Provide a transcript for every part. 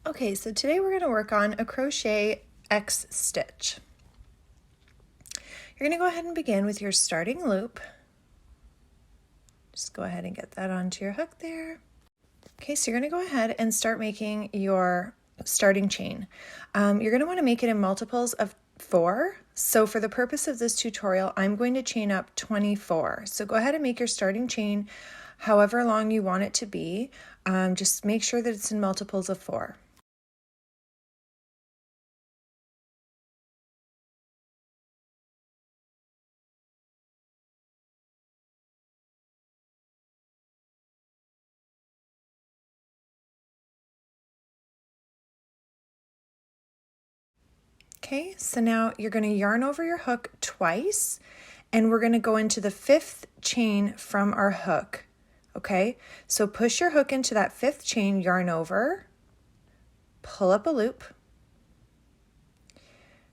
Okay, so today we're going to work on a crochet X stitch. You're going to go ahead and begin with your starting loop. Just go ahead and get that onto your hook there. Okay, so you're going to go ahead and start making your starting chain. You're going to want to make it in multiples of 4. So for the purpose of this tutorial, I'm going to chain up 24. So go ahead and make your starting chain however long you want it to be. Just make sure that it's in multiples of 4. Okay, so now you're going to yarn over your hook twice, and we're going to go into the 5th chain from our hook. Okay, so push your hook into that 5th chain, yarn over, pull up a loop.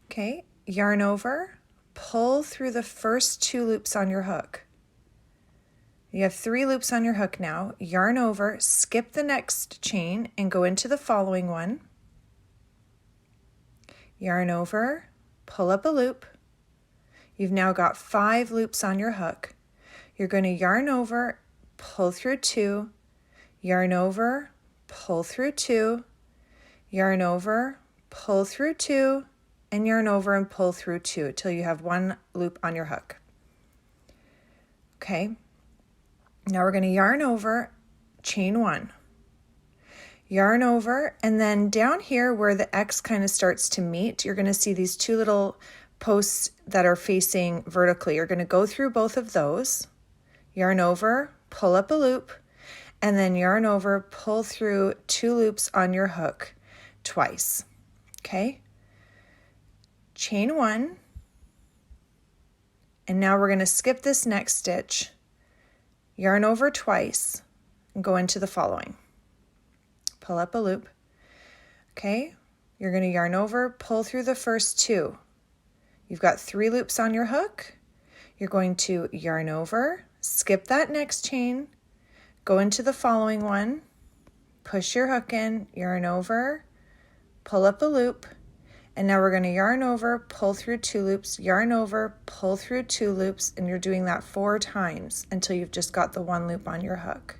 Okay, yarn over, pull through the first 2 loops on your hook. You have 3 loops on your hook now. Yarn over, skip the next chain, and go into the following one. Yarn over, pull up a loop. You've now got 5 loops on your hook. You're going to yarn over, pull through 2, yarn over, pull through 2, yarn over, pull through 2, and yarn over and pull through 2 till you have 1 loop on your hook. Okay, now we're going to yarn over, chain 1. Yarn over, and then down here where the X kind of starts to meet, you're going to see these 2 little posts that are facing vertically. You're going to go through both of those, yarn over, pull up a loop, and then yarn over, pull through 2 loops on your hook twice. Okay, chain 1, and now we're going to skip this next stitch, yarn over twice, and go into the following. Pull up a loop. Okay, you're going to yarn over, pull through the first 2. You've got 3 loops on your hook. You're going to yarn over, skip that next chain, go into the following one, push your hook in, yarn over, pull up a loop, and now we're going to yarn over, pull through 2 loops, yarn over, pull through 2 loops, and you're doing that 4 times until you've just got the 1 loop on your hook.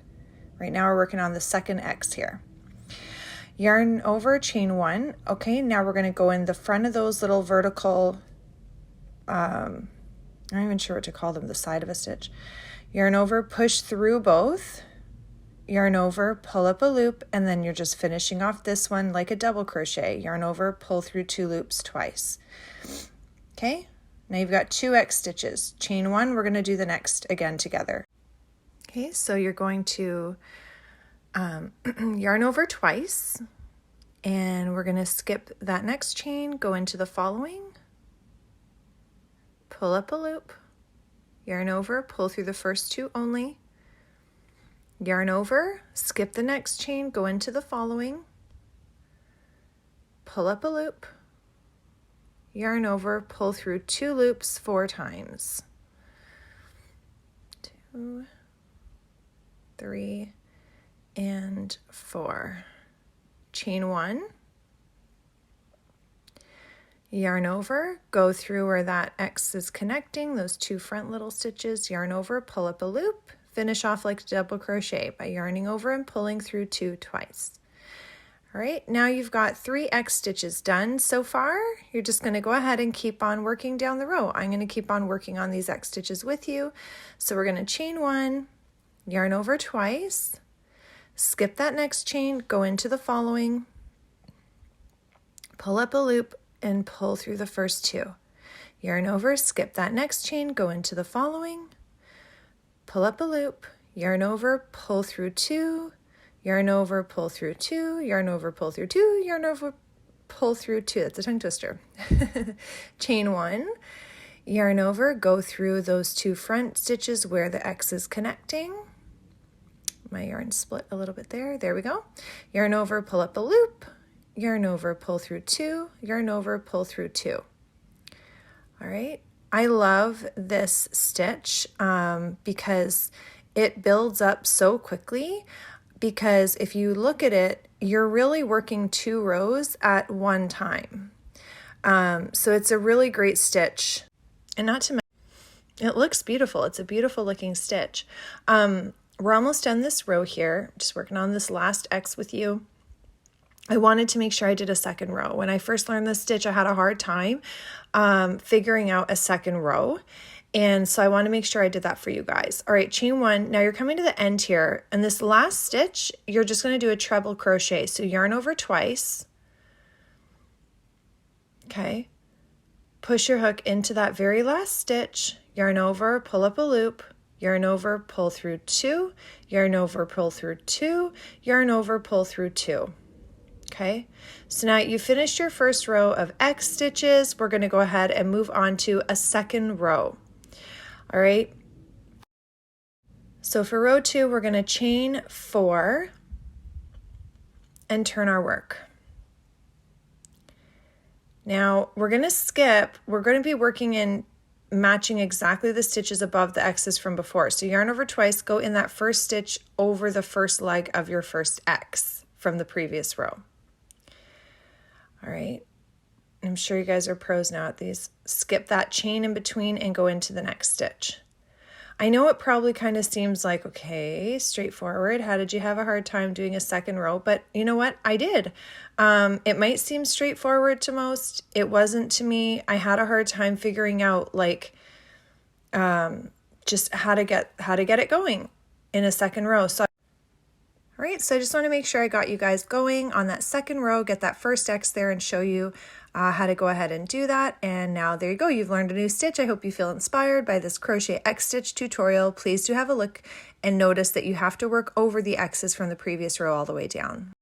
Right now we're working on the second X here. Yarn over, chain 1. Okay, now we're going to go in the front of those little vertical, I'm not even sure what to call them, the side of a stitch. Yarn over, push through both, yarn over, pull up a loop, and then you're just finishing off this one like a double crochet. Yarn over, pull through 2 loops twice. Okay, now you've got 2 X stitches. Chain 1, we're going to do the next again together. Okay, so you're going to yarn over twice, and we're going to skip that next chain, go into the following, pull up a loop, yarn over, pull through the first 2 only, yarn over, skip the next chain, go into the following, pull up a loop, yarn over, pull through 2 loops 4 times. 2, 3, and 4. Chain 1, yarn over, go through where that X is connecting, those 2 front little stitches, yarn over, pull up a loop, finish off like double crochet by yarning over and pulling through 2 twice. All right, now you've got 3 X stitches done so far. You're just going to go ahead and keep on working down the row. I'm going to keep on working on these X stitches with you. So we're going to chain 1, yarn over twice, skip that next chain, go into the following, pull up a loop, and pull through the first 2. Yarn over, skip that next chain, go into the following, pull up a loop, yarn over, pull through 2, yarn over, pull through 2, yarn over, pull through 2, yarn over, pull through 2. That's a tongue twister. Chain 1, yarn over, go through those 2 front stitches where the X is connecting. My yarn split a little bit there. There we go. Yarn over, pull up a loop, yarn over, pull through 2, yarn over, pull through 2. All right. I love this stitch because it builds up so quickly. because if you look at it, you're really working 2 rows at one time. So it's a really great stitch. And not to mention, it looks beautiful. It's a beautiful looking stitch. We're almost done this row here. Just working on this last X with you. I wanted to make sure I did a second row. When I first learned this stitch, I had a hard time figuring out a second row. And so I want to make sure I did that for you guys. All right, chain 1. Now you're coming to the end here. And this last stitch, you're just going to do a treble crochet. So yarn over twice. Okay. Push your hook into that very last stitch. Yarn over, pull up a loop. Yarn over, pull through 2. Yarn over, pull through 2. Yarn over, pull through 2. Okay, so now you finished your first row of X stitches. We're going to go ahead and move on to a second row. All right, so for row 2, we're going to chain 4 and turn our work. Now we're going to skip. We're going to be working in matching exactly the stitches above the X's from before. So yarn over twice, go in that first stitch over the first leg of your first X from the previous row. All right, I'm sure you guys are pros now at these. Skip that chain in between and go into the next stitch. I know it probably kind of seems like, okay, straightforward. How did you have a hard time doing a second row? But you know what? I did. It might seem straightforward to most. It wasn't to me. I had a hard time figuring out like just how to get it going in a second row. So all right, so I just want to make sure I got you guys going on that second row, get that first X there and show you how to go ahead and do that. And now there you go. You've learned a new stitch. I hope you feel inspired by this crochet X stitch tutorial. Please do have a look and notice that you have to work over the X's from the previous row all the way down.